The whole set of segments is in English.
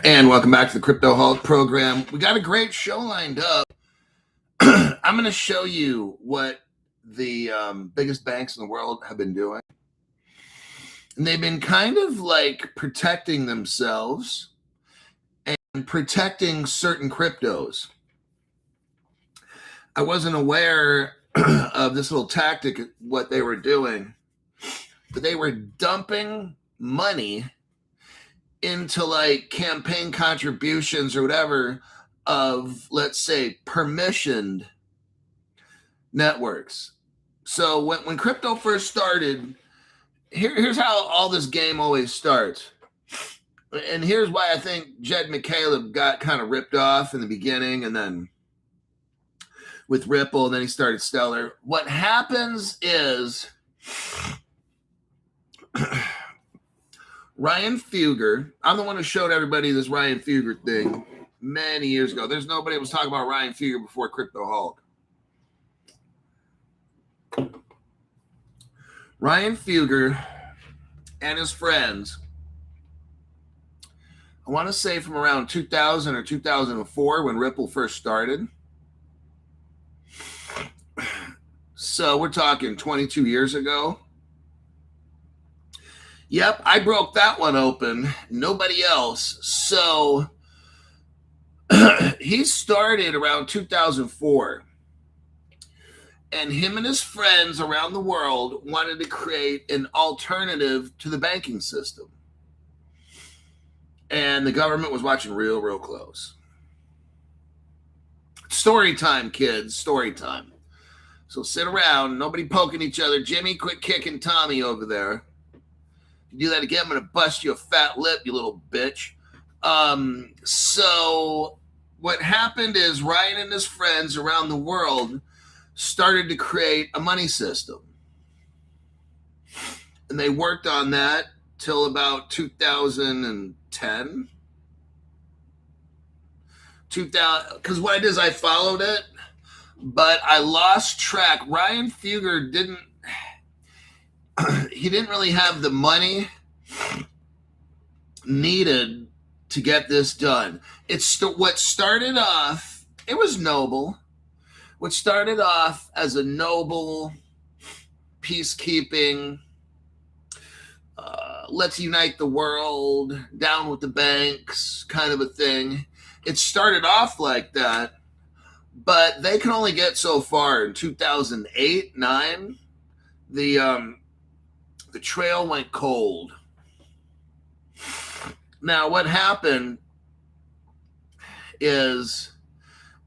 And welcome back to the Crypto Halt program. We got a great show lined up. I'm going to show you what the biggest banks in the world have been doing. And they've been kind of like protecting themselves and protecting certain cryptos. I wasn't aware of this little tactic, what they were doing, but they were dumping money into like campaign contributions or whatever of, let's say, permissioned networks. So when crypto first started, here's how all this game always starts. And here's why I think Jed McCaleb got kind of ripped off in the beginning, and then with Ripple, and then he started Stellar. What happens is Ryan Fugger, I'm the one who showed everybody this Ryan Fugger thing many years ago. There's nobody that was talking about Ryan Fugger before Crypto Hulk. Ryan Fugger and his friends, I want to say from around 2000 or 2004 when Ripple first started. So we're talking 22 years ago. Yep, I broke that one open. Nobody else. So he started around 2004. And him and his friends around the world wanted to create an alternative to the banking system. And the government was watching real close. Story time, kids. Story time. So sit around. Nobody poking each other. Jimmy, quit kicking Tommy over there. You do that again, I'm going to bust you a fat lip, you little bitch. So what happened is Ryan and his friends around the world started to create a money system. And they worked on that till about 2010. Because what I did is I followed it, but I lost track. Ryan Fugger didn't really have the money needed to get this done. What started off, it was noble. What started off as a noble peacekeeping, let's unite the world, down with the banks kind of a thing. It started off like that, but they can only get so far. In 2008, 9, the trail went cold. Now, what happened is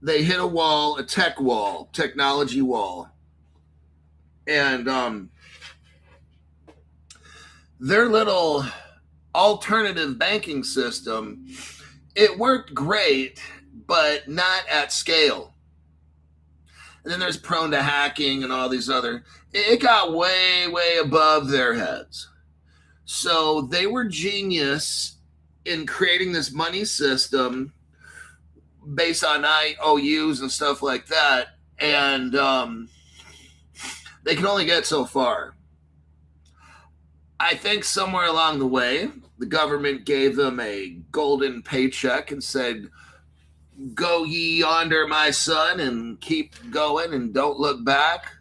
they hit a wall, a technology wall. And their little alternative banking system, it worked great, but not at scale. And then there's prone to hacking and all these other. It got way above their heads. So they were genius in creating this money system based on IOUs and stuff like that. And they can only get so far. I think somewhere along the way, the government gave them a golden paycheck and said, "Go ye yonder, my son, and keep going and don't look back."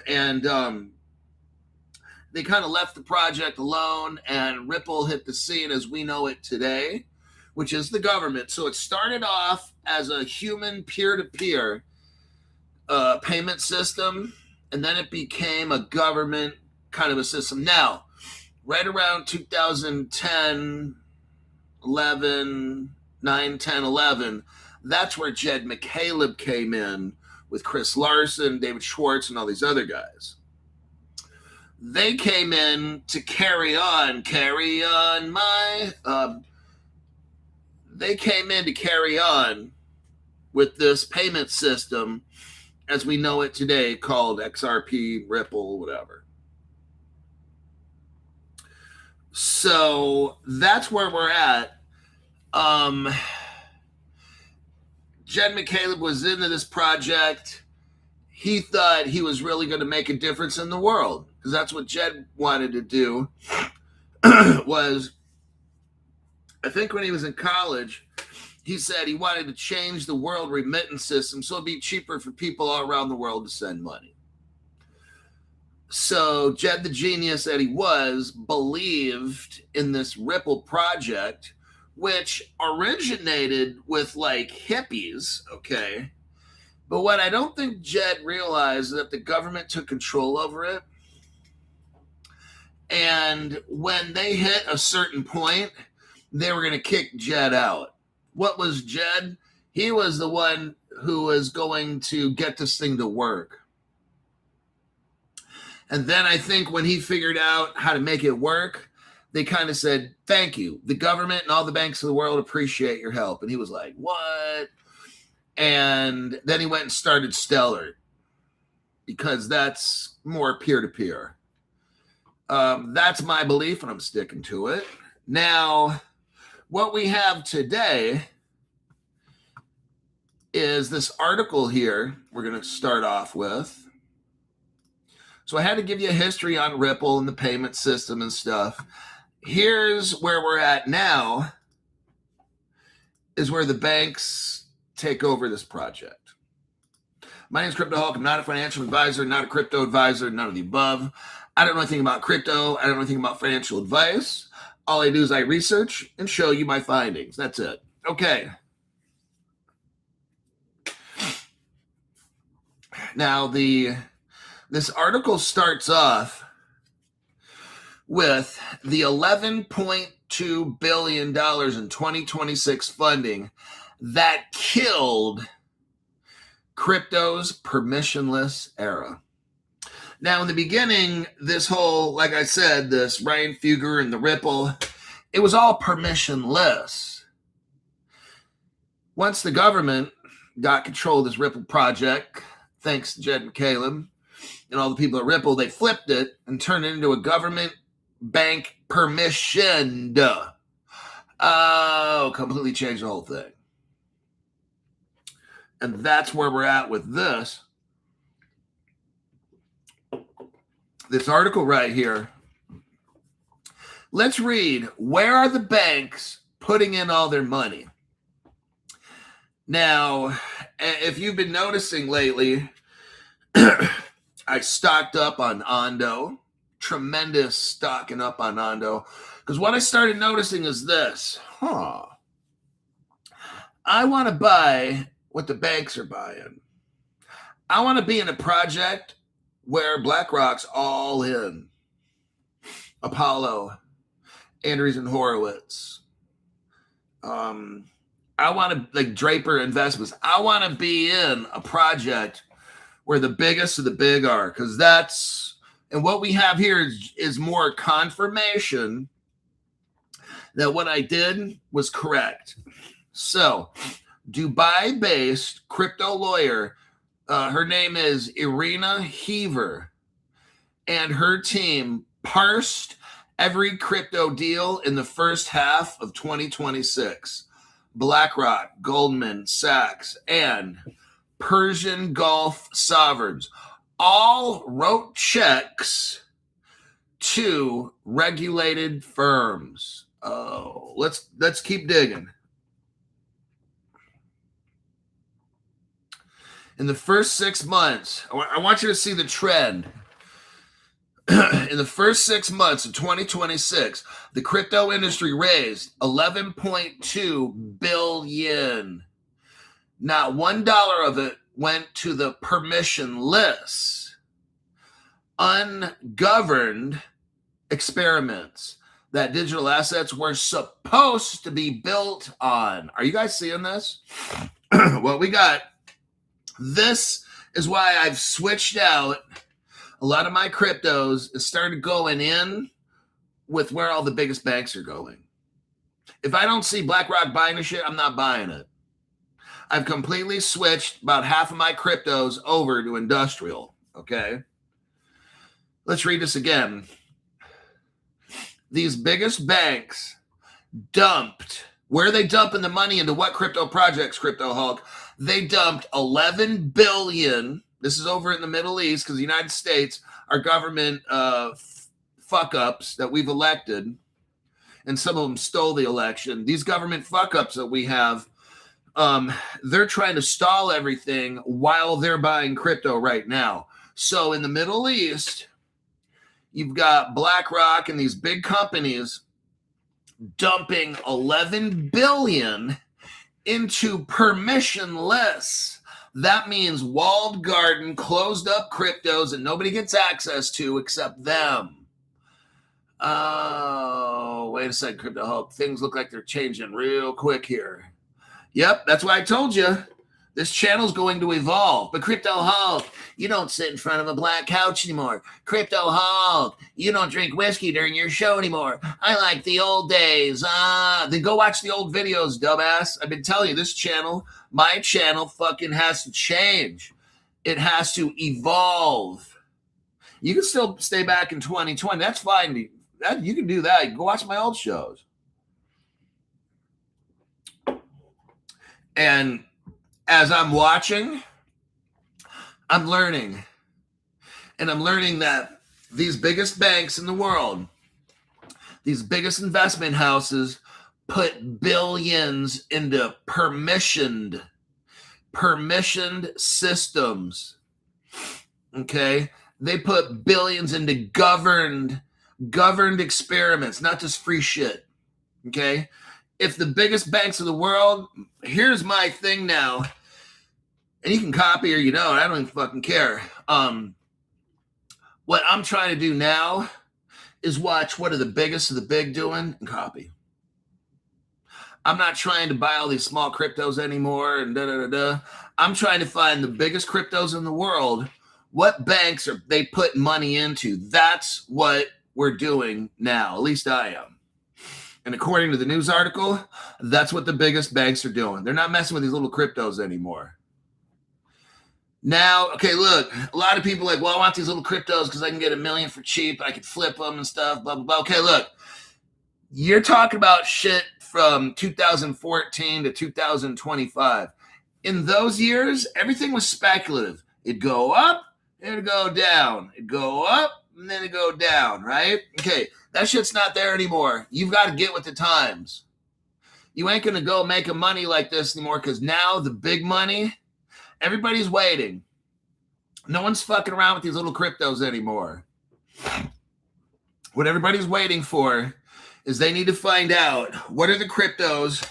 And they kind of left the project alone, and Ripple hit the scene as we know it today, which is the government. So it started off as a human peer-to-peer payment system, and then it became a government kind of a system. Now, right around 2010, 11, 9, 10, 11, that's where Jed McCaleb came in with Chris Larson, David Schwartz, and all these other guys. They came in to carry on with this payment system as we know it today, called XRP, Ripple, whatever. So that's where we're at. Jed McCaleb was into this project. He thought he was really going to make a difference in the world, because that's what Jed wanted to do, was I think when he was in college, he said he wanted to change the world remittance system so it'd be cheaper for people all around the world to send money. So Jed, the genius that he was, believed in this Ripple project, which originated with like hippies, okay? But what I don't think Jed realized is that the government took control over it. And when they hit a certain point, they were going to kick Jed out. What was Jed? He was the one who was going to get this thing to work. And then I think when he figured out how to make it work, they kind of said, thank you. The government and all the banks of the world appreciate your help. And he was like, what? And then he went and started Stellar because that's more peer-to-peer. That's my belief, and I'm sticking to it. Now, what we have today is this article here we're going to start off with. So I had to give you a history on Ripple and the payment system and stuff. Here's where we're at now, is where the banks take over this project. My name is Crypto Hulk. I'm not a financial advisor, not a crypto advisor, none of the above. I don't know anything about crypto. I don't know anything about financial advice. All I do is I research and show you my findings. That's it. Okay. Now, this article starts off with the $11.2 billion in 2026 funding that killed crypto's permissionless era. Now, in the beginning, this whole, like I said, this Ryan Fugger and the Ripple, it was all permissionless. Once the government got control of this Ripple project, thanks to Jed and Caleb and all the people at Ripple, they flipped it and turned it into a government bank permissioned. Oh, completely changed the whole thing. And that's where we're at with this. This article right here. Let's read, where are the banks putting in all their money? Now, if you've been noticing lately, I stocked up on Ondo, tremendous stocking up on Ondo, because what I started noticing is this. I want to buy what the banks are buying. I want to be in a project where BlackRock's all in. Apollo, Andreessen Horowitz. I want to, like Draper Investments, I want to be in a project where the biggest of the big are, because that's, and what we have here is more confirmation that what I did was correct. So, Dubai-based crypto lawyer, her name is Irina Heaver, and her team parsed every crypto deal in the first half of 2026. BlackRock, Goldman Sachs, and Persian Gulf sovereigns all wrote checks to regulated firms. Oh, let's keep digging. In the first 6 months, I want you to see the trend. In the first 6 months of 2026, the crypto industry raised $11.2 billion. Not $1 of it went to the permissionless, ungoverned experiments that digital assets were supposed to be built on. Are you guys seeing this? Well, we got, this is why I've switched out a lot of my cryptos and started going in with where all the biggest banks are going. If I don't see BlackRock buying the shit, I'm not buying it. I've completely switched about half of my cryptos over to industrial, okay? Let's read this again. These biggest banks dumped, where are they dumping the money into what crypto projects, Crypto Hulk? They dumped $11 billion. This is over in the Middle East because the United States, our government fuck-ups that we've elected. and some of them stole the election. These government fuck-ups that we have, they're trying to stall everything while they're buying crypto right now. So in the Middle East, you've got BlackRock and these big companies dumping 11 billion into permissionless. That means walled garden, closed up cryptos that nobody gets access to except them. Oh, wait a second, Crypto Hulk. Things look like they're changing real quick here. Yep, that's why I told you. This channel's going to evolve. But Crypto Hulk, you don't sit in front of a black couch anymore. Crypto Hulk, you don't drink whiskey during your show anymore. I like the old days. Then go watch the old videos, dumbass. I've been telling you, this channel, my channel, fucking has to change. It has to evolve. You can still stay back in 2020. That's fine. You can do that. You can go watch my old shows. And as I'm watching, I'm learning. And I'm learning that these biggest banks in the world, these biggest investment houses, put billions into permissioned systems. Okay? They put billions into governed experiments, not just free shit. Okay? If the biggest banks of the world, here's my thing now, and you can copy or you don't, I don't even fucking care. What I'm trying to do now is watch what are the biggest of the big doing and copy. I'm not trying to buy all these small cryptos anymore and da-da-da-da. I'm trying to find the biggest cryptos in the world. What banks are they putting money into? That's what we're doing now. At least I am. And according to the news article, that's what the biggest banks are doing. They're not messing with these little cryptos anymore. Now, okay, look, a lot of people are like, well, I want these little cryptos because I can get $1 million for cheap. I can flip them and stuff, blah, blah, blah. Okay, look, you're talking about shit from 2014 to 2025. In those years, everything was speculative. It'd go up, it'd go down. It'd go up, and then it'd go down, right? Okay, that shit's not there anymore. You've got to get with the times. You ain't going to go making money like this anymore because now the big money, everybody's waiting. No one's fucking around with these little cryptos anymore. What everybody's waiting for is they need to find out what are the cryptos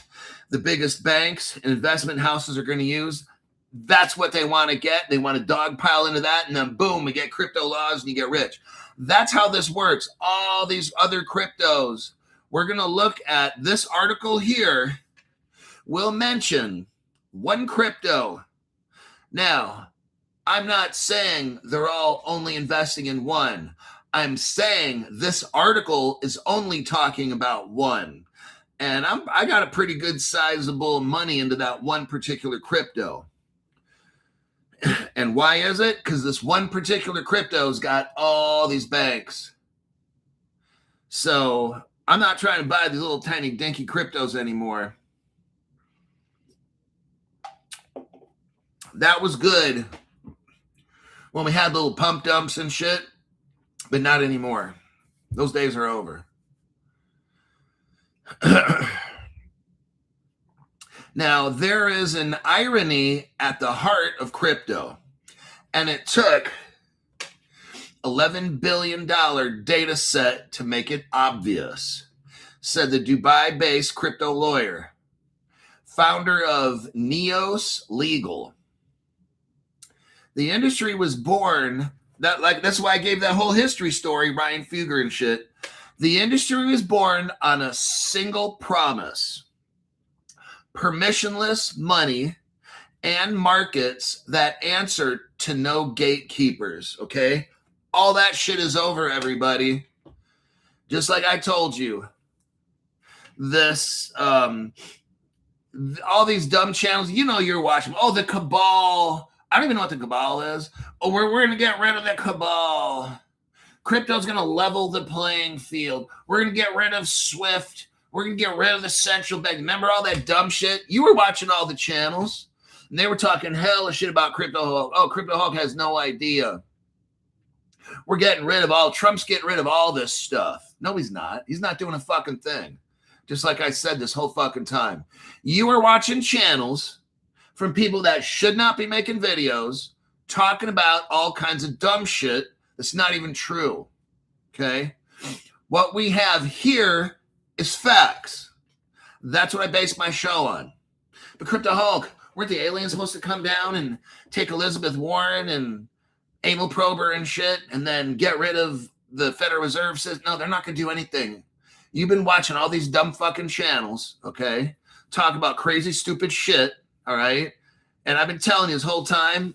the biggest banks and investment houses are going to use. That's what they want to get. They want to dogpile into that, and then boom, we get crypto laws and you get rich. That's how this works. All these other cryptos. We're going to look at this article here. Will mention one crypto. Now, I'm not saying they're all only investing in one. I'm saying this article is only talking about one. And I got a pretty good sizable money into that one particular crypto. And why is it? Because this one particular crypto's got all these banks. So I'm not trying to buy these little tiny dinky cryptos anymore. That was good when we had little pump dumps and shit, but not anymore. Those days are over. Now, there is an irony at the heart of crypto, and it took $11 billion data set to make it obvious, said the Dubai-based crypto lawyer, founder of Neos Legal. The industry was born, that's why I gave that whole history story, Ryan Fugger and shit. The industry was born on a single promise: permissionless money and markets that answer to no gatekeepers, okay? All that shit is over, everybody. Just like I told you. This, all these dumb channels, you know you're watching. Oh, the cabal. I don't even know what the cabal is. Oh, we're going to get rid of the cabal. Crypto's going to level the playing field. We're going to get rid of SWIFT. We're going to get rid of the central bank. Remember all that dumb shit? You were watching all the channels, and they were talking hell of shit about Crypto Hulk. Oh, Crypto Hulk has no idea. We're getting rid of Trump's getting rid of all this stuff. No, he's not. He's not doing a fucking thing. Just like I said this whole fucking time. You are watching channels from people that should not be making videos talking about all kinds of dumb shit that's not even true. Okay? What we have here is facts. That's what I base my show on. But Crypto Hulk, weren't the aliens supposed to come down and take Elizabeth Warren and anal probe her and shit and then get rid of the Federal Reserve system? No, they're not going to do anything. You've been watching all these dumb fucking channels, okay? Talk about crazy, stupid shit, all right? And I've been telling you this whole time,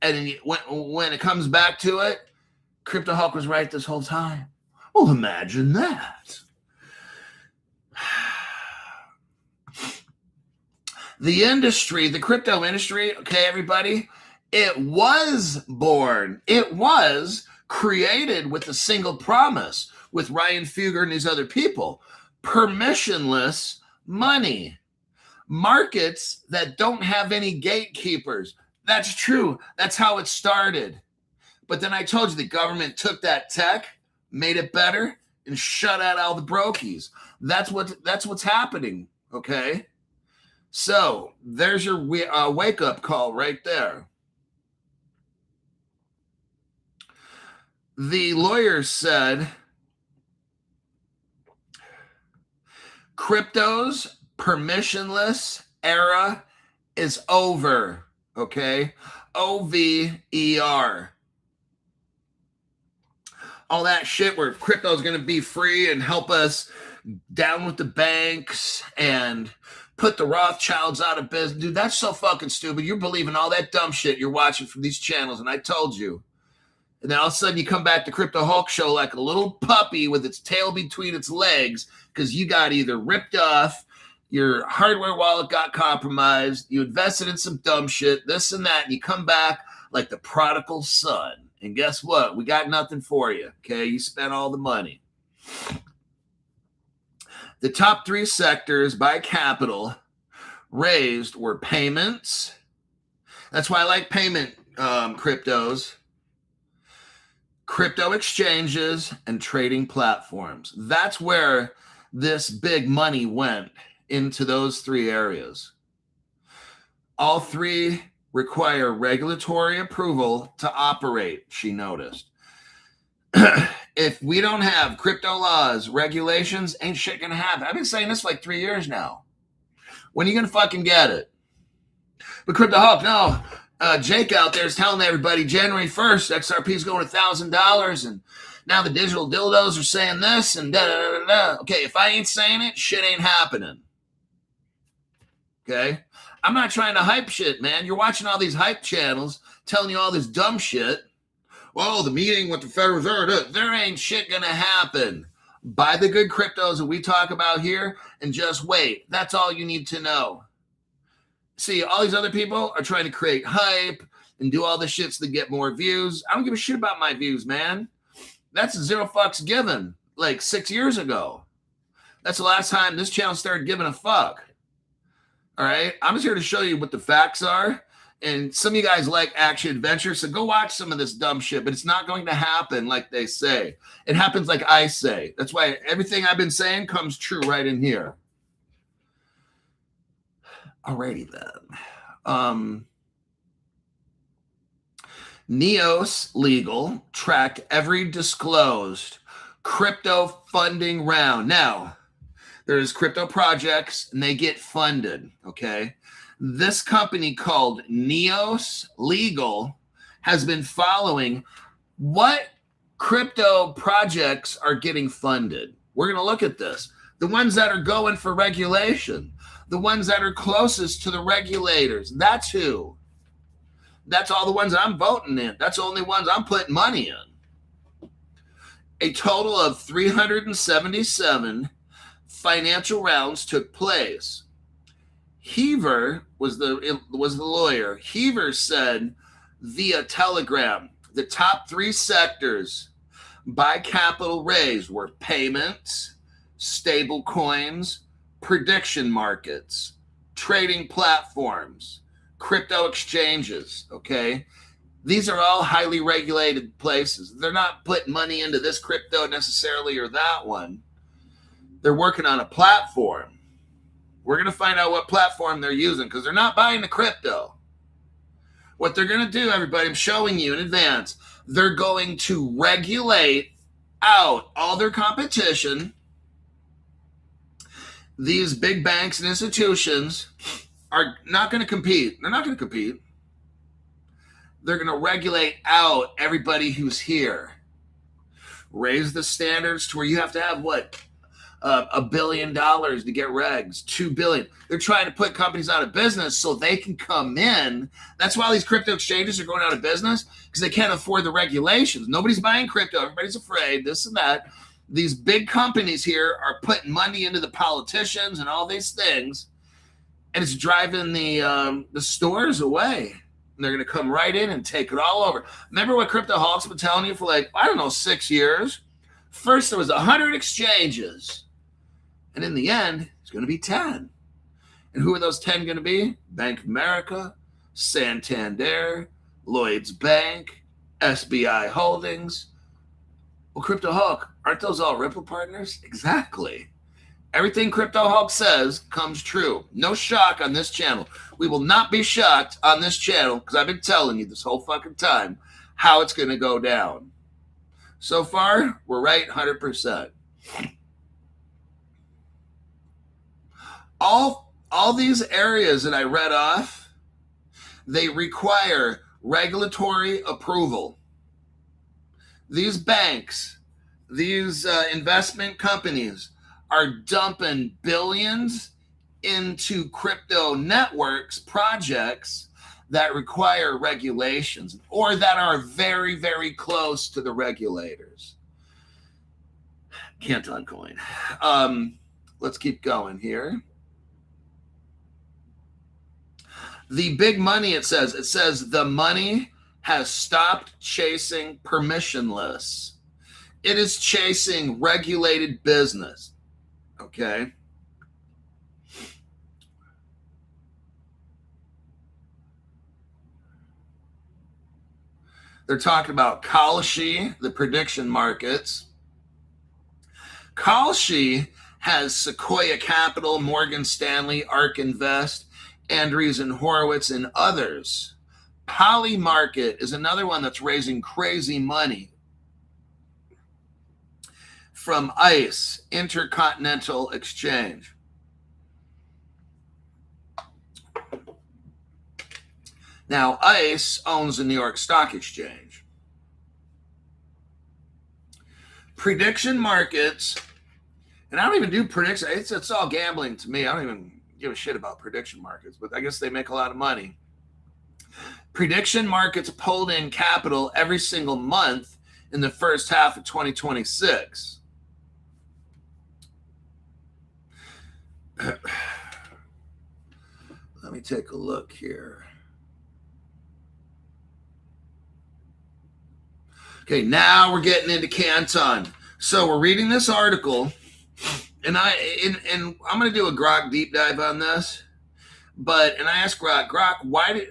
and when it comes back to it, Crypto Hulk was right this whole time. Well, imagine that. The industry, the crypto industry, okay, everybody, it was born. It was created with a single promise with Ryan Fugger and these other people. Permissionless money. Markets that don't have any gatekeepers. That's true. That's how it started. But then I told you the government took that tech, made it better, and shut out all the brokies. That's what's happening, okay? So there's your wake-up call right there. The lawyer said, crypto's permissionless era is over, okay? OVER. All that shit where crypto is going to be free and help us down with the banks and put the Rothschilds out of business. Dude, that's so fucking stupid. You're believing all that dumb shit you're watching from these channels, and I told you. And then all of a sudden you come back to Crypto Hulk Show like a little puppy with its tail between its legs because you got either ripped off, your hardware wallet got compromised, you invested in some dumb shit, this and that, and you come back like the prodigal son. And guess what? We got nothing for you, okay? You spent all the money. The top three sectors by capital raised were payments. That's why I like payment cryptos. Crypto exchanges and trading platforms. That's where this big money went, into those three areas. All three require regulatory approval to operate, she noticed. If we don't have crypto laws, regulations, ain't shit gonna happen. I've been saying this for like 3 years now. When are you gonna fucking get it? But Crypto Hulk, no. Jake out there is telling everybody January 1st, XRP is going $1,000, and now the digital dildos are saying this, and da-da-da-da-da. Okay, if I ain't saying it, shit ain't happening. Okay? I'm not trying to hype shit, man. You're watching all these hype channels telling you all this dumb shit. Well, the meeting with the Federal Reserve, there ain't shit gonna happen. Buy the good cryptos that we talk about here and just wait. That's all you need to know. See, all these other people are trying to create hype and do all this shit so they get more views. I don't give a shit about my views, man. That's zero fucks given like 6 years ago. That's the last time this channel started giving a fuck. All right, I'm just here to show you what the facts are. And some of you guys like action adventure, so go watch some of this dumb shit, but it's not going to happen like they say. It happens like I say. That's why everything I've been saying comes true right in here. Alrighty then. Neos Legal tracked every disclosed crypto funding round. Now, there's crypto projects and they get funded, okay? This company called Neos Legal has been following what crypto projects are getting funded. We're going to look at this. The ones that are going for regulation, the ones that are closest to the regulators. That's who. That's all the ones I'm voting in. That's the only ones I'm putting money in. A total of 377 financial rounds took place. Heaver was the lawyer. Heaver said via Telegram, the top three sectors by capital raised were payments, stable coins, prediction markets, trading platforms, crypto exchanges, okay? These are all highly regulated places. They're not putting money into this crypto necessarily or that one. They're working on a platform. We're going to find out what platform they're using because they're not buying the crypto. What they're going to do, everybody, I'm showing you in advance, they're going to regulate out all their competition. These big banks and institutions are not going to compete. They're not going to compete. They're going to regulate out everybody who's here. Raise the standards to where you have to have what? $1 billion to get regs, $2 billion. They're trying to put companies out of business so they can come in. That's why these crypto exchanges are going out of business, because they can't afford the regulations. Nobody's buying crypto. Everybody's afraid, this and that. These big companies here are putting money into the politicians and all these things, and it's driving the stores away. And they're going to come right in and take it all over. Remember what Crypto Hawk's been telling you for 6 years? First, there was 100 exchanges. And in the end, it's going to be 10. And who are those 10 going to be? Bank of America, Santander, Lloyd's Bank, SBI Holdings. Well, Crypto Hawk, aren't those all Ripple partners? Exactly. Everything Crypto Hawk says comes true. No shock on this channel. We will not be shocked on this channel because I've been telling you this whole fucking time how it's going to go down. So far, we're right 100%. All these areas that I read off, they require regulatory approval. These banks, these investment companies are dumping billions into crypto networks, projects that require regulations or that are very, very close to the regulators. Canton Coin. Let's keep going here. The big money, it says the money has stopped chasing permissionless. It is chasing regulated business. Okay. They're talking about Kalshi, the prediction markets. Kalshi has Sequoia Capital, Morgan Stanley, ARK Invest, Andreessen Horowitz, and others. Polymarket is another one that's raising crazy money from ICE, Intercontinental Exchange. Now, ICE owns the New York Stock Exchange. Prediction markets, and I don't even do predictions. It's all gambling to me. I don't even give a shit about prediction markets, but I guess they make a lot of money. Prediction markets pulled in capital every single month in the first half of 2026. Let me take a look here. Okay, now we're getting into Canton. So we're reading this article, and I'm going to do a Grok deep dive on this. And I asked Grok, why did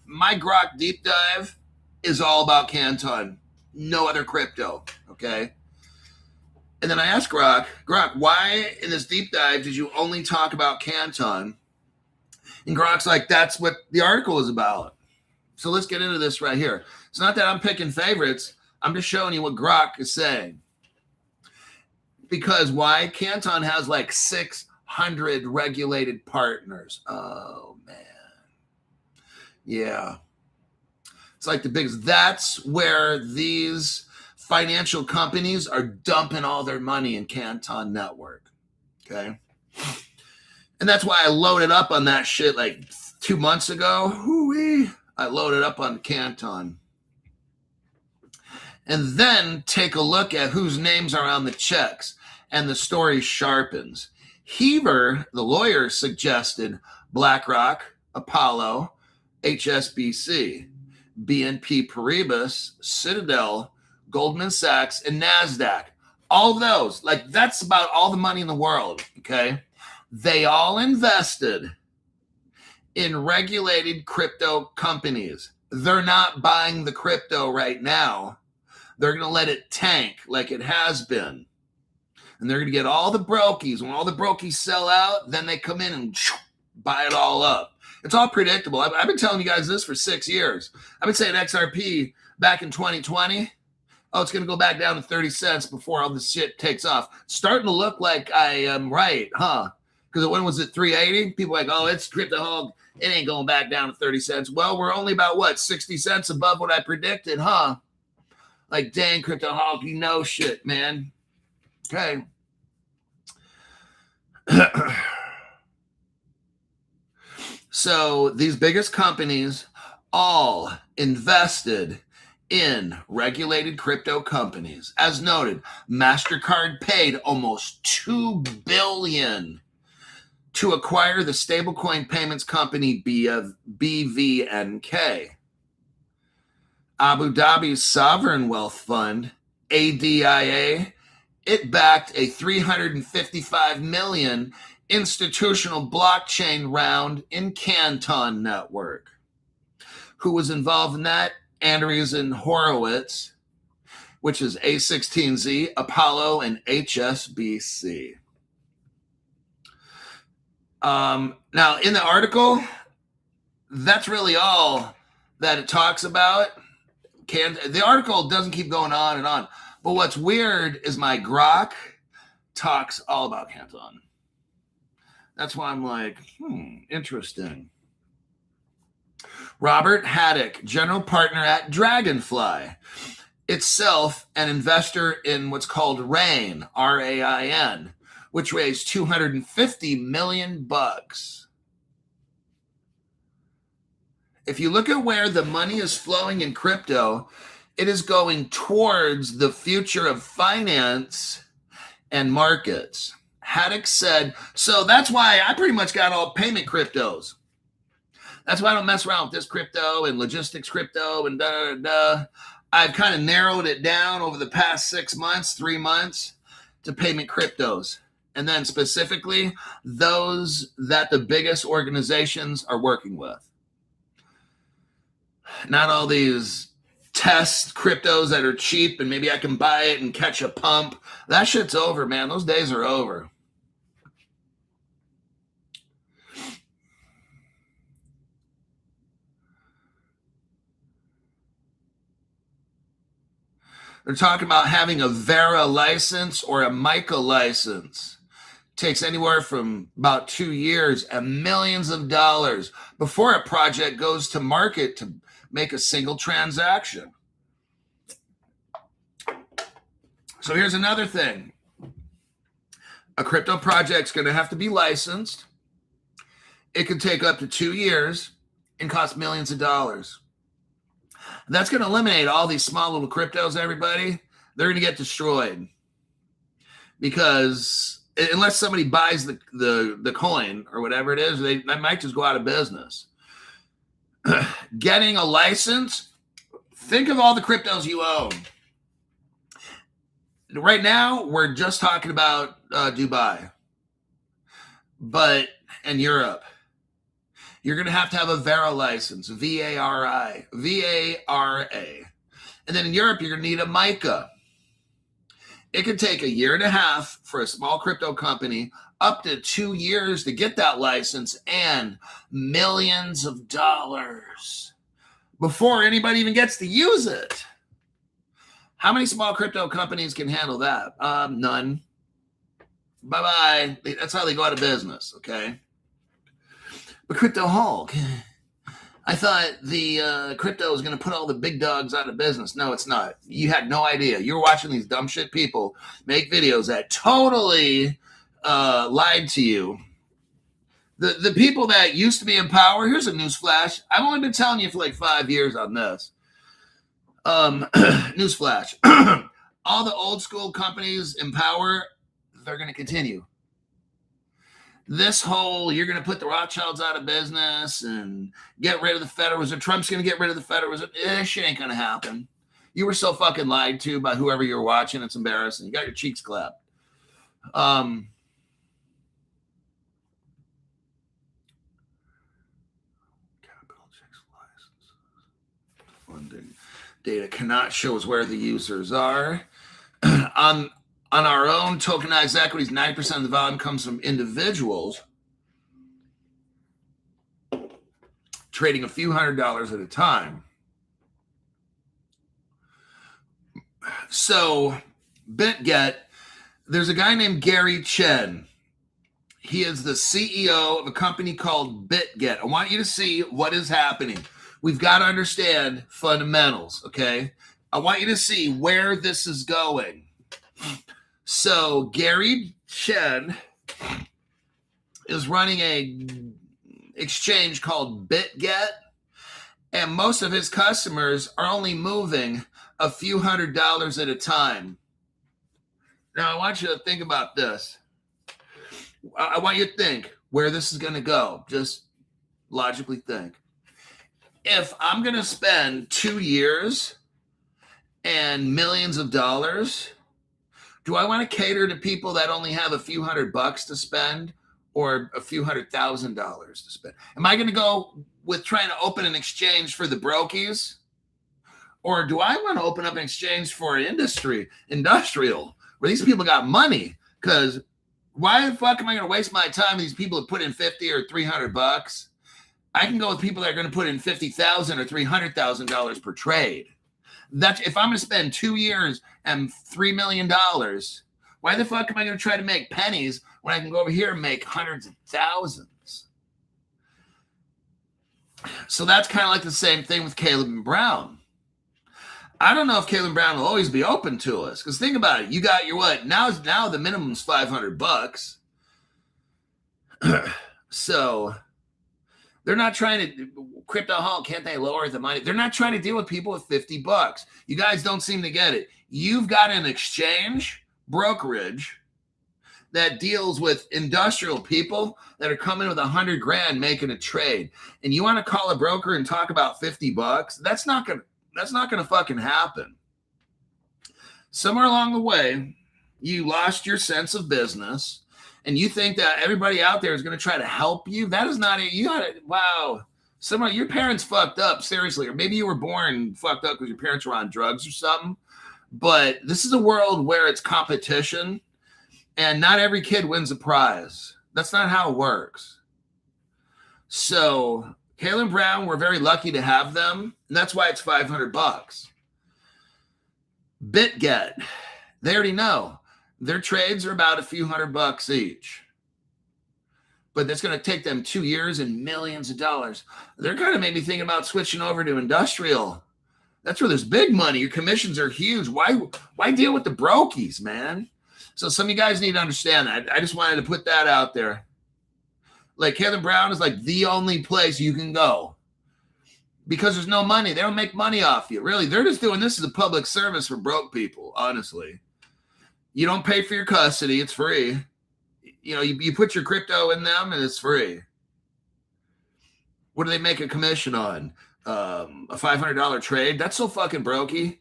my Grok deep dive is all about Canton, no other crypto, okay? And then I asked Grok, why in this deep dive did you only talk about Canton? And Grok's like, that's what the article is about. So let's get into this right here. It's not that I'm picking favorites. I'm just showing you what Grok is saying. Because why? Canton has like 600 regulated partners. Oh, man. Yeah. It's like the biggest. That's where these financial companies are dumping all their money in Canton Network. Okay. And that's why I loaded up on that shit like 2 months ago. Hoo-wee. I loaded up on Canton. And then take a look at whose names are on the checks. And the story sharpens. Heaver, the lawyer, suggested BlackRock, Apollo, HSBC, BNP Paribas, Citadel, Goldman Sachs, and NASDAQ. All of those, like that's about all the money in the world, okay? They all invested in regulated crypto companies. They're not buying the crypto right now. They're going to let it tank like it has been. And they're going to get all the brokies. When all the brokies sell out, then they come in and buy it all up. It's all predictable. I've been telling you guys this for 6 years. I've been saying XRP back in 2020. Oh, it's going to go back down to 30 cents before all this shit takes off. It's starting to look like I am right, huh? Because when was it 380? People are like, oh, it's crypto hog. It ain't going back down to 30 cents. Well, we're only about, what, 60 cents above what I predicted, huh? Like, dang, crypto hog, you know shit, man. Okay. So these biggest companies all invested in regulated crypto companies. As noted, MasterCard paid almost $2 billion to acquire the stablecoin payments company BVNK. Abu Dhabi's sovereign wealth fund, ADIA, it backed a $355 million institutional blockchain round in Canton Network. Who was involved in that? Andreessen Horowitz, which is A16Z, Apollo, and HSBC. Now, in the article, that's really all that it talks about. The article doesn't keep going on and on. But what's weird is my grok talks all about Canton. That's why I'm like, interesting. Robert Haddock, general partner at Dragonfly, itself an investor in what's called RAIN, R-A-I-N, which raised $250 million. If you look at where the money is flowing in crypto, it is going towards the future of finance and markets. Haddock said, so that's why I pretty much got all payment cryptos. That's why I don't mess around with this crypto and logistics crypto and da-da-da. I've kind of narrowed it down over the past 6 months, 3 months to payment cryptos. And then specifically those that the biggest organizations are working with. Not all these test cryptos that are cheap and maybe I can buy it and catch a pump. That shit's over, man. Those days are over. They're talking about having a Vera license or a Mica license. Takes anywhere from about 2 years and millions of dollars before a project goes to market to make a single transaction. So here's another thing. A crypto project's going to have to be licensed. It could take up to 2 years and cost millions of dollars. That's going to eliminate all these small little cryptos, everybody. They're going to get destroyed. Because unless somebody buys the coin or whatever it is, they might just go out of business. Getting a license, think of all the cryptos you own. Right now, we're just talking about Dubai. But in Europe, you're going to have a Vera license, V-A-R-I, V-A-R-A. And then in Europe, you're going to need a Mica. It could take 1.5 years for a small crypto company, up to 2 years to get that license, and millions of dollars before anybody even gets to use it. How many small crypto companies can handle that? None. Bye-bye. That's how they go out of business, okay? But Crypto Hulk, I thought the crypto was going to put all the big dogs out of business. No, it's not. You had no idea. You were watching these dumb shit people make videos that totally lied to you. The people that used to be in power, here's a news flash. I've only been telling you for like 5 years on this. Newsflash. All the old school companies in power, they're going to continue. This whole, you're going to put the Rothschilds out of business and get rid of the Federal Reserve. Trump's going to get rid of the Federal Reserve. Shit ain't going to happen. You were so fucking lied to by whoever you were watching. It's embarrassing. You got your cheeks clapped. Capital checks licenses. Funding data cannot show us where the users are. On our own tokenized equities, 90% of the volume comes from individuals trading a few $100s at a time. So BitGet, there's a guy named Gary Chen. He is the CEO of a company called BitGet. I want you to see what is happening. We've got to understand fundamentals, okay? I want you to see where this is going. So Gary Chen is running a exchange called BitGet, and most of his customers are only moving a few $100s at a time. Now, I want you to think about this. I want you to think where this is going to go. Just logically think. If I'm going to spend 2 years and millions of dollars, do I want to cater to people that only have a few $100 to spend or a few $100,000 to spend? Am I going to go with trying to open an exchange for the brokies? Or do I want to open up an exchange for industrial, where these people got money? Because why the fuck am I going to waste my time with these people that put in 50 or $300? I can go with people that are going to put in $50,000 or $300,000 per trade. That's if I'm going to spend 2 years and $3 million. Why the fuck am I going to try to make pennies when I can go over here and make hundreds of thousands? So that's kind of like the same thing with Caleb and Brown. I don't know if Caleb Brown will always be open to us. Because think about it. You got your what? Now the minimum's $500. So they're not trying to crypto hall. Can't they lower the money? They're not trying to deal with people with $50. You guys don't seem to get it. You've got an exchange brokerage that deals with industrial people that are coming with $100,000 making a trade. And you want to call a broker and talk about $50? That's not gonna fucking happen. Somewhere along the way, you lost your sense of business, and you think that everybody out there is going to try to help you. That is not it. You gotta, wow. Your parents fucked up, seriously, or maybe you were born fucked up because your parents were on drugs or something. But this is a world where it's competition, and not every kid wins a prize. That's not how it works. So Caleb Brown, we're very lucky to have them, and that's why it's $500. BitGet, they already know their trades are about a few $100 each, but that's going to take them 2 years and millions of dollars. They're kind of maybe thinking about switching over to industrial. That's where there's big money. Your commissions are huge. Why deal with the brokies, man? So some of you guys need to understand that. I just wanted to put that out there. Like Caleb Brown is like the only place you can go because there's no money. They don't make money off you. Really, they're just doing this as a public service for broke people, honestly. You don't pay for your custody. It's free. You know, you put your crypto in them and it's free. What do they make a commission on? A $500 trade? That's so fucking brokey.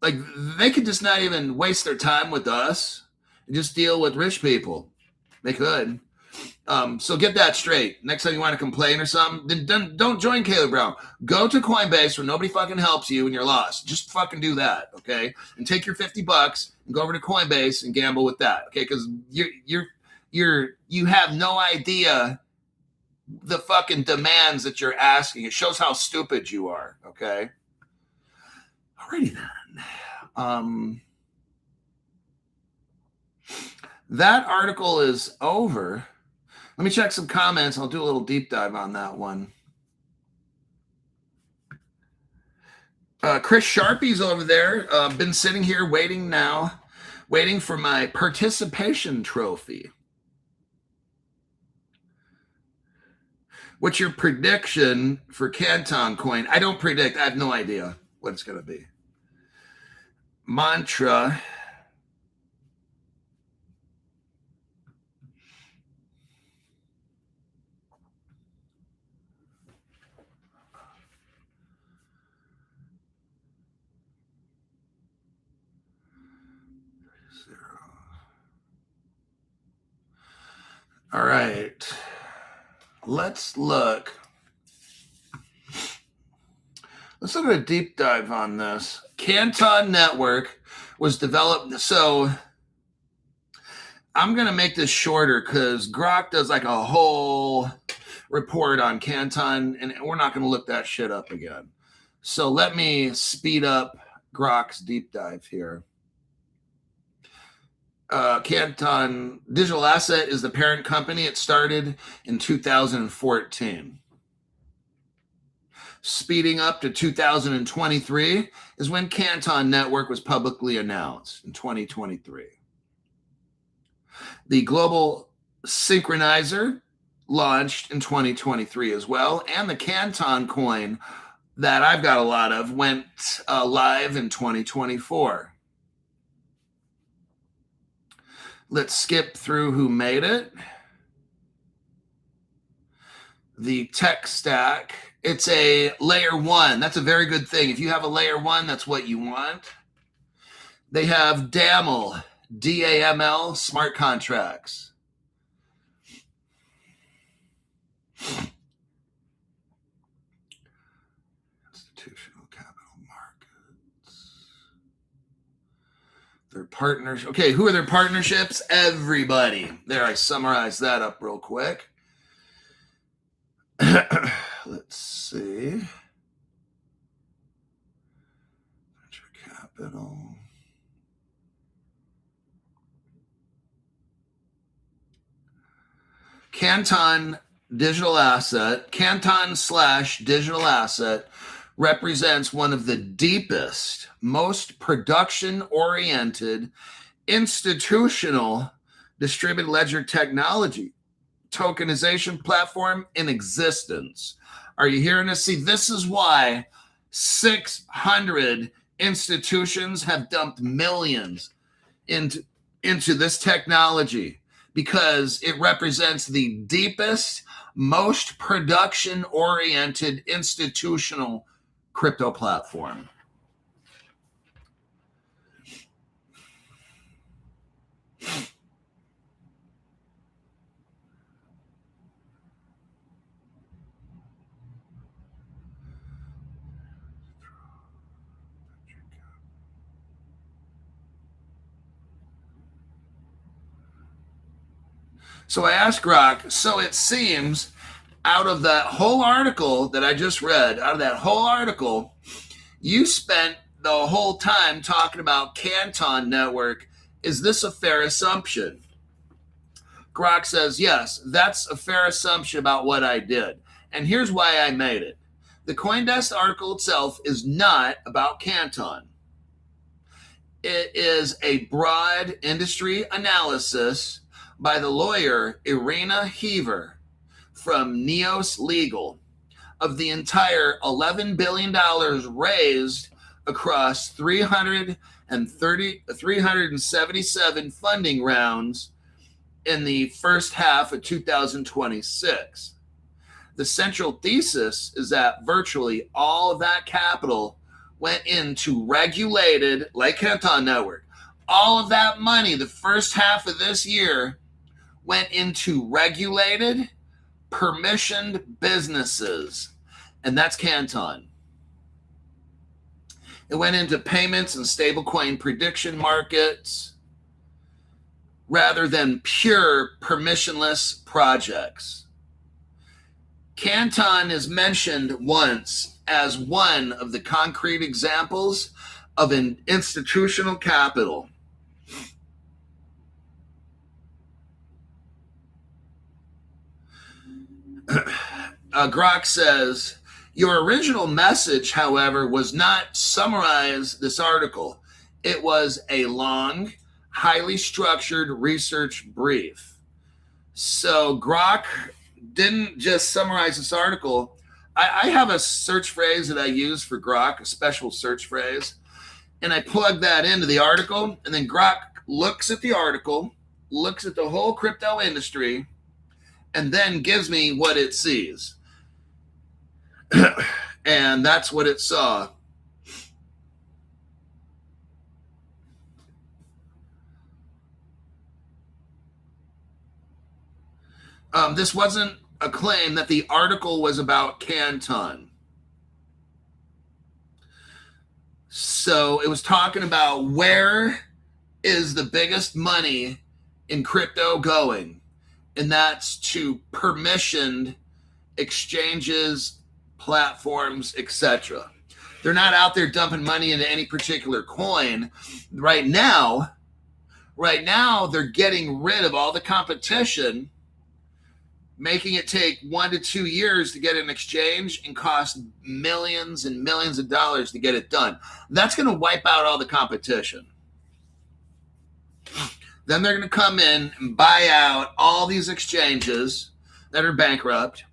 Like, they could just not even waste their time with us and just deal with rich people. They could. So get that straight. Next time you want to complain or something, then don't join Caleb Brown. Go to Coinbase where nobody fucking helps you and you're lost. Just fucking do that, okay? And take your $50 and go over to Coinbase and gamble with that, okay? Because you have no idea the fucking demands that you're asking. It shows how stupid you are, okay? Alrighty then. That article is over. Let me check some comments. I'll do a little deep dive on that one. Chris Sharpie's over there. Been sitting here waiting for my participation trophy. What's your prediction for Canton coin? I don't predict. I have no idea what it's going to be. Mantra. All right. Let's look. Let's look at a deep dive on this. Canton Network was developed. So I'm going to make this shorter because Grok does like a whole report on Canton, and we're not going to look that shit up again. So let me speed up Grok's deep dive here. Canton Digital Asset is the parent company. It started in 2014. Speeding up to 2023 is when Canton Network was publicly announced in 2023. The Global Synchronizer launched in 2023 as well, and the Canton coin that I've got a lot of went live in 2024. Let's skip through who made it. The tech stack, it's a layer 1. That's a very good thing. If you have a layer 1, that's what you want. They have DAML, DAML smart contracts. Institutional capital markets. Their partners. Okay, who are their partnerships? Everybody. There, I summarized that up real quick. Let's see. Venture capital. Canton Digital Asset, Canton/Digital Asset represents one of the deepest, most production-oriented institutional distributed ledger technology tokenization platform in existence. Are you hearing us? See, this is why 600 institutions have dumped millions into this technology, because it represents the deepest, most production-oriented institutional crypto platform. So I asked Grok, so it seems out of that whole article that I just read, out of that whole article, you spent the whole time talking about Canton Network. Is this a fair assumption? Grok says, yes, that's a fair assumption about what I did. And here's why I made it. The CoinDesk article itself is not about Canton. It is a broad industry analysis by the lawyer Irina Heaver from Neos Legal of the entire $11 billion raised across 377 funding rounds in the first half of 2026. The central thesis is that virtually all of that capital went into regulated, like Canton Network. All of that money, the first half of this year, went into regulated, permissioned businesses, and that's Canton. It went into payments and stablecoin prediction markets rather than pure permissionless projects. Canton is mentioned once as one of the concrete examples of an institutional capital. Grok says, your original message, however, was not summarize this article. It was a long, highly structured research brief. So Grok didn't just summarize this article. I have a search phrase that I use for Grok, a special search phrase, and I plug that into the article, and then Grok looks at the article, looks at the whole crypto industry, and then gives me what it sees. And that's what it saw. This wasn't a claim that the article was about Canton. So it was talking about where is the biggest money in crypto going, and that's to permissioned exchanges, platforms, etc. They're not out there dumping money into any particular coin. Right now, they're getting rid of all the competition, making it take 1 to 2 years to get an exchange and cost millions and millions of dollars to get it done. That's going to wipe out all the competition. Then they're going to come in and buy out all these exchanges that are bankrupt.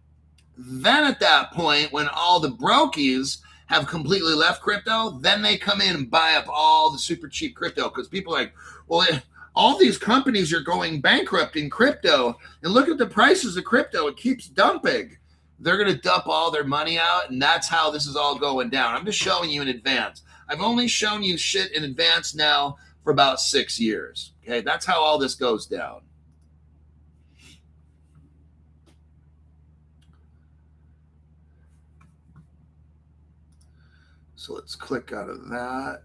Then at that point, when all the brokies have completely left crypto, then they come in and buy up all the super cheap crypto, because people are like, well, all these companies are going bankrupt in crypto, and look at the prices of crypto. It keeps dumping. They're going to dump all their money out, and that's how this is all going down. I'm just showing you in advance. I've only shown you shit in advance now for about 6 years. Okay, that's how all this goes down. So let's click out of that.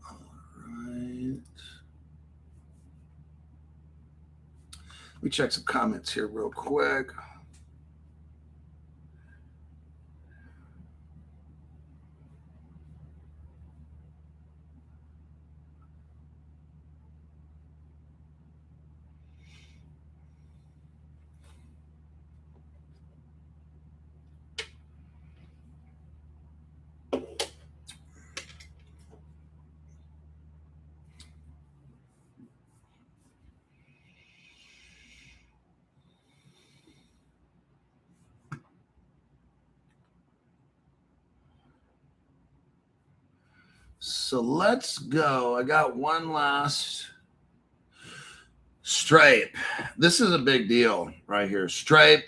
All right. Let me check some comments here real quick. So let's go. I got one last. Stripe. This is a big deal right here. Stripe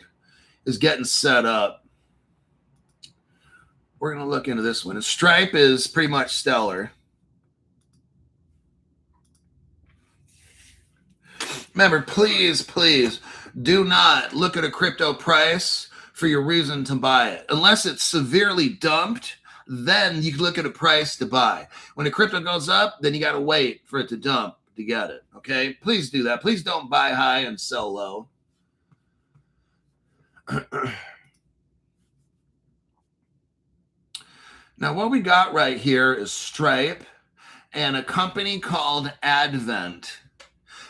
is getting set up. We're going to look into this one. Stripe is pretty much stellar. Remember, please do not look at a crypto price for your reason to buy it. Unless it's severely dumped, then you can look at a price to buy. When a crypto goes up, then you got to wait for it to dump to get it. Okay? Please do that. Please don't buy high and sell low. Now, what we got right here is Stripe and a company called Advent.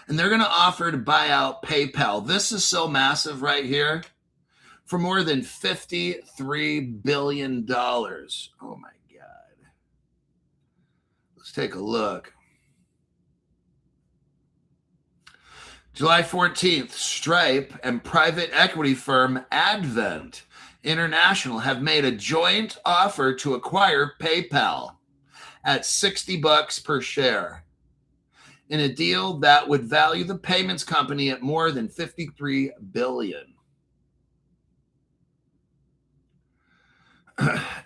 And they're going to offer to buy out PayPal. This is so massive right here, for more than $53 billion. Oh, my God. Let's take a look. July 14th, Stripe and private equity firm Advent International have made a joint offer to acquire PayPal at $60 per share, in a deal that would value the payments company at more than $53 billion.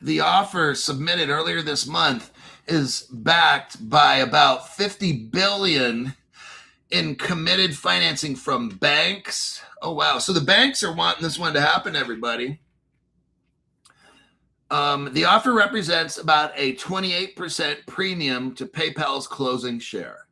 The offer submitted earlier this month is backed by about $50 billion in committed financing from banks. Oh, wow. So the banks are wanting this one to happen, everybody. The offer represents about a 28% premium to PayPal's closing share.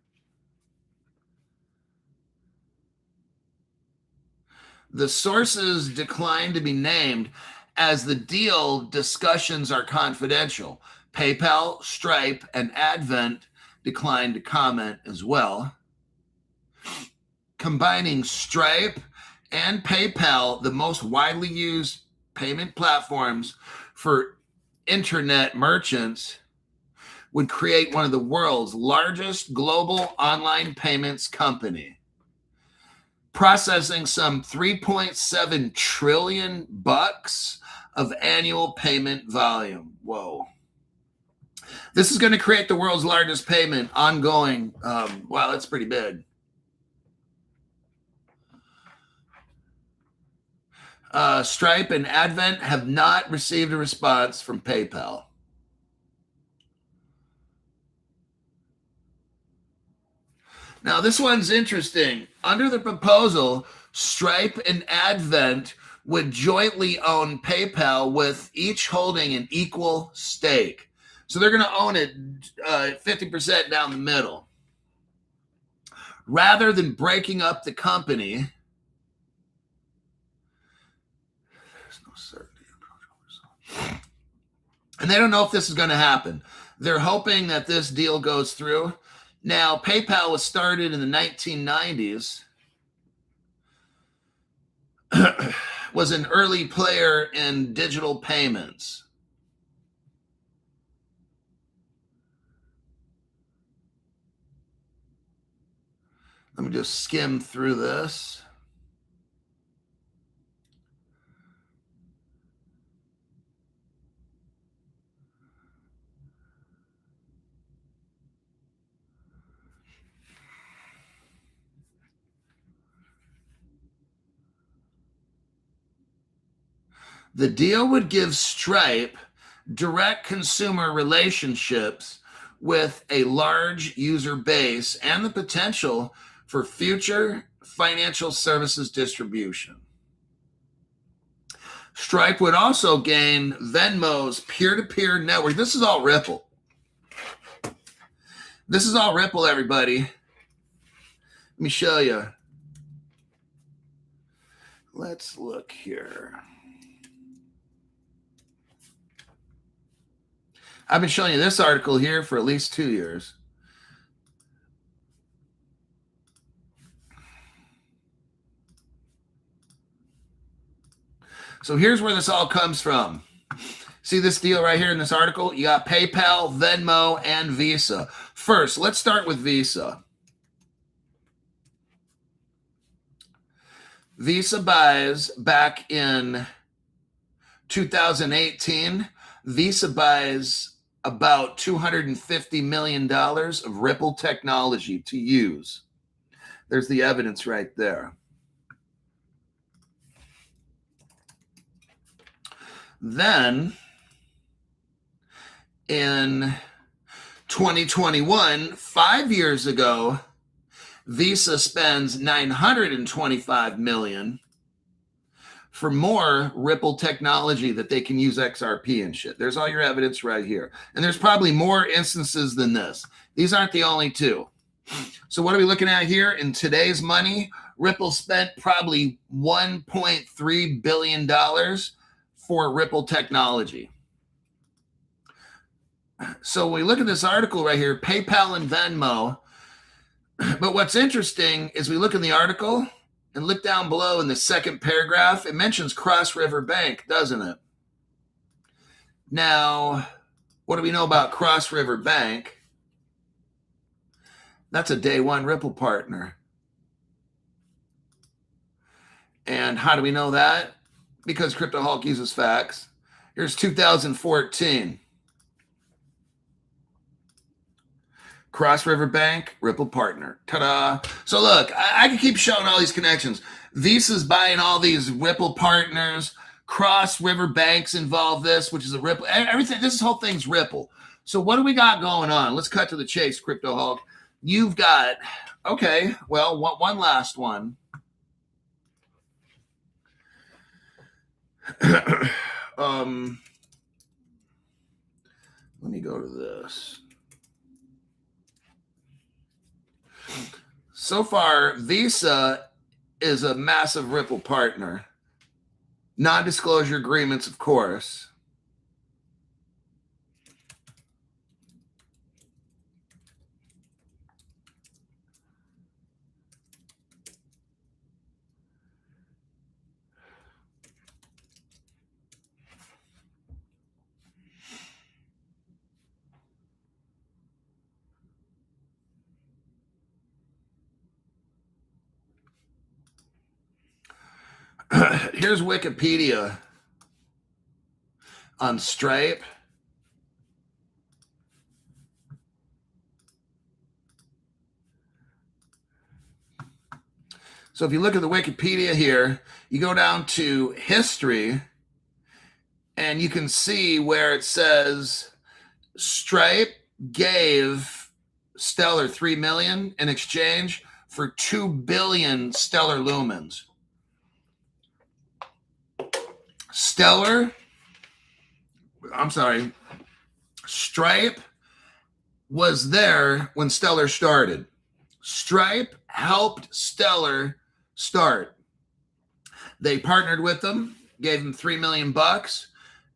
The sources declined to be named as the deal discussions are confidential. PayPal, Stripe, and Advent declined to comment as well. Combining Stripe and PayPal, the most widely used payment platforms for internet merchants, would create one of the world's largest global online payments company, processing some $3.7 trillion of annual payment volume. Whoa. This is going to create the world's largest payment ongoing. Wow, that's pretty big. Stripe and Advent have not received a response from PayPal. Now, this one's interesting. Under the proposal, Stripe and Advent would jointly own PayPal with each holding an equal stake. So they're going to own it 50% down the middle. Rather than breaking up the company, there's no certainty. And they don't know if this is going to happen. They're hoping that this deal goes through. Now, PayPal was started in the 1990s, was an early player in digital payments. Let me just skim through this. The deal would give Stripe direct consumer relationships with a large user base and the potential for future financial services distribution. Stripe would also gain Venmo's peer-to-peer network. This is all Ripple. This is all Ripple, everybody. Let me show you. Let's look here. I've been showing you this article here for at least 2 years. So here's where this all comes from. See this deal right here in this article? You got PayPal, Venmo, and Visa. First, let's start with Visa. Visa buys back in 2018. Visa buys about $250 million of Ripple technology to use. There's the evidence right there. Then in 2021, 5 years ago, Visa spends $925 million for more Ripple technology that they can use XRP and shit. There's all your evidence right here. And there's probably more instances than this. These aren't the only two. So what are we looking at here? In today's money, Ripple spent probably $1.3 billion for Ripple technology. So we look at this article right here, PayPal and Venmo. But what's interesting is we look in the article and look down below in the second paragraph. It mentions Cross River Bank, doesn't it? Now, what do we know about Cross River Bank? That's a day one Ripple partner. And how do we know that? Because Crypto Hulk uses facts. Here's 2014. Cross River Bank, Ripple partner. Ta-da. So look, I can keep showing all these connections. Visa's buying all these Ripple partners. Cross River Bank's involved this, which is a Ripple. Everything, this whole thing's Ripple. So what do we got going on? Let's cut to the chase, Crypto Hulk. You've got, okay, well, one last one. Let me go to this. So far, Visa is a massive Ripple partner. Non-disclosure agreements, of course. Here's Wikipedia on Stripe. So if you look at the Wikipedia here, you go down to history and you can see where it says Stripe gave Stellar $3 million in exchange for 2 billion Stellar lumens. Stripe was there when Stellar started. Stripe helped Stellar start. They partnered with them, gave them $3 million.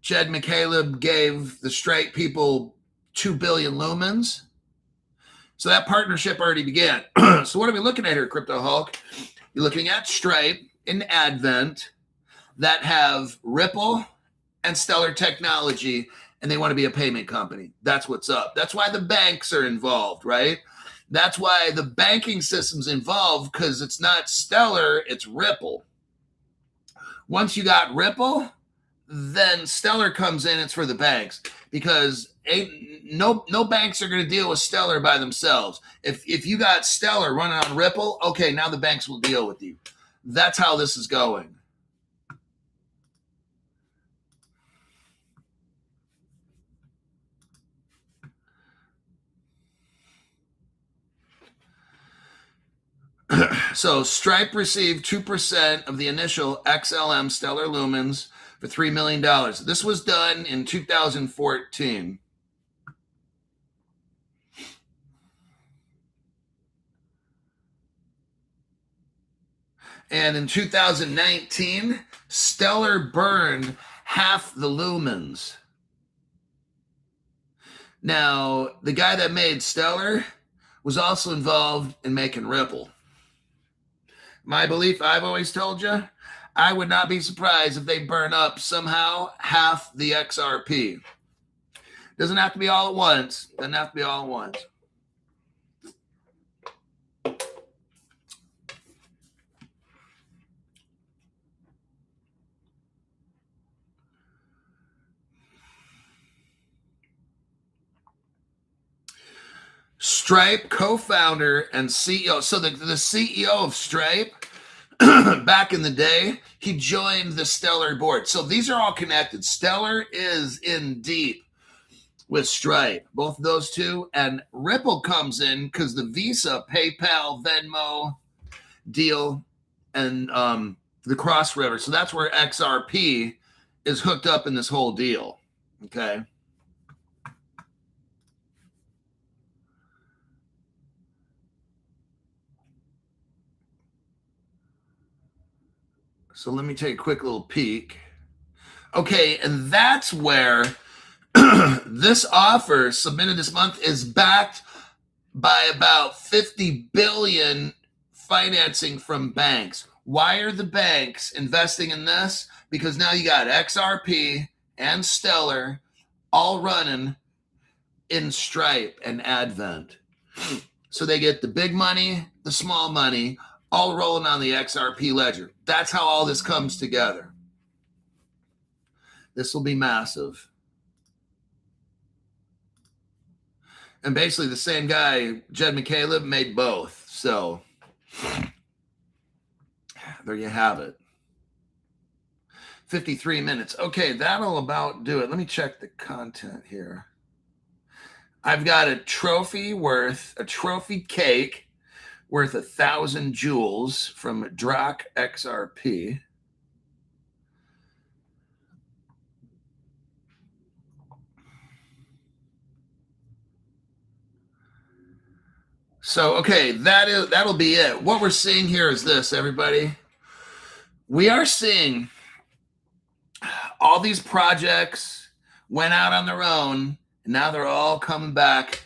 Jed McCaleb gave the Stripe people 2 billion lumens. So that partnership already began. So what are we looking at here, Crypto Hulk? You're looking at Stripe and Advent that have Ripple and Stellar technology, and they want to be a payment company. That's what's up. That's why the banks are involved, right? That's why the banking system's involved, because it's not Stellar, it's Ripple. Once you got Ripple, then Stellar comes in, it's for the banks, because no banks are going to deal with Stellar by themselves. If you got Stellar running on Ripple, okay, now the banks will deal with you. That's how this is going. So Stripe received 2% of the initial XLM Stellar lumens for $3 million. This was done in 2014. And in 2019, Stellar burned half the lumens. Now, the guy that made Stellar was also involved in making Ripple. My belief, I've always told you, I would not be surprised if they burn up somehow half the XRP. Doesn't have to be all at once. Doesn't have to be all at once. Stripe co-founder and CEO. So the CEO of Stripe, back in the day, he joined the Stellar board. So these are all connected. Stellar is in deep with Stripe, both of those two. And Ripple comes in because the Visa, PayPal, Venmo deal, and the Cross River. So that's where XRP is hooked up in this whole deal. Okay. So let me take a quick little peek. Okay, and that's where this offer submitted this month is backed by about 50 billion financing from banks. Why are the banks investing in this? Because now you got XRP and Stellar all running in Stripe and Advent. So they get the big money, the small money, all rolling on the XRP ledger. That's how all this comes together. This will be massive. And basically the same guy, Jed McCaleb, made both. So there you have it. 53 minutes. Okay, that'll about do it. Let me check the content here. I've got a trophy cake worth 1,000 joules from Drock XRP. So, okay, that'll be it. What we're seeing here is this, everybody. We are seeing all these projects went out on their own, and now they're all coming back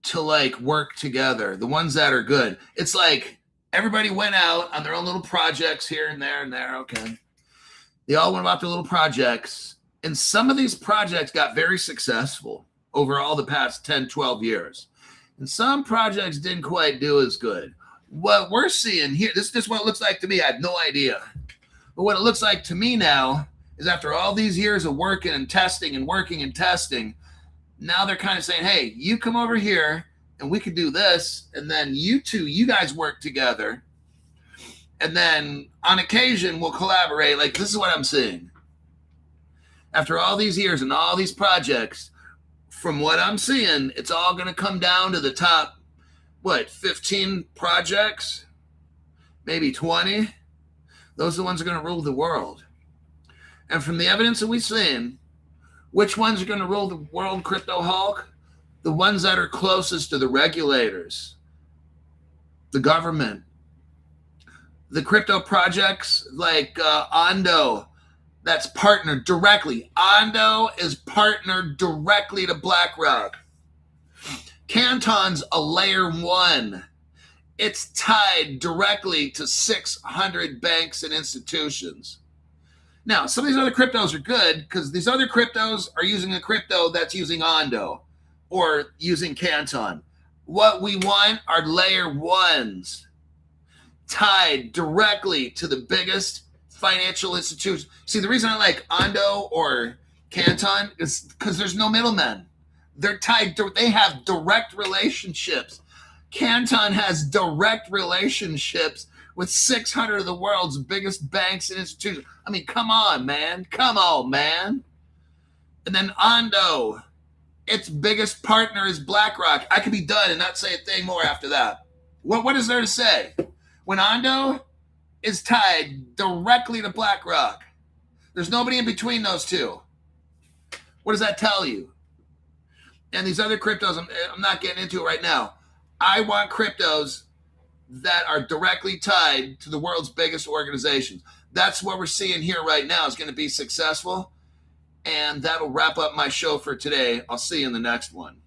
to like work together. The ones that are good. It's like everybody went out on their own little projects here and there and there. Okay. They all went about their little projects. And some of these projects got very successful over all the past 10, 12 years. And some projects didn't quite do as good. What we're seeing here, this is just what it looks like to me. I had no idea. But what it looks like to me now is after all these years of working and testing and working and testing, now they're kind of saying, hey, you come over here and we could do this. And then you guys work together. And then on occasion, we'll collaborate. Like, this is what I'm seeing. After all these years and all these projects, from what I'm seeing, it's all going to come down to the top, 15 projects, maybe 20. Those are the ones that are going to rule the world. And from the evidence that we've seen, which ones are going to rule the world crypto hulk? The ones that are closest to the regulators, the government, the crypto projects like Ondo, that's partnered directly. Ondo is partnered directly to BlackRock. Canton's a layer 1. It's tied directly to 600 banks and institutions. Now, some of these other cryptos are good because these other cryptos are using a crypto that's using Ondo or using Canton. What we want are layer 1s tied directly to the biggest financial institutions. See, the reason I like Ondo or Canton is because there's no middlemen. They're tied. They have direct relationships. Canton has direct relationships with 600 of the world's biggest banks and institutions. I mean, come on, man. Come on, man. And then Ondo, its biggest partner is BlackRock. I could be done and not say a thing more after that. What is there to say? When Ondo is tied directly to BlackRock, there's nobody in between those two. What does that tell you? And these other cryptos, I'm not getting into it right now. I want cryptos that are directly tied to the world's biggest organizations. That's what we're seeing here right now is going to be successful. And that'll wrap up my show for today. I'll see you in the next one.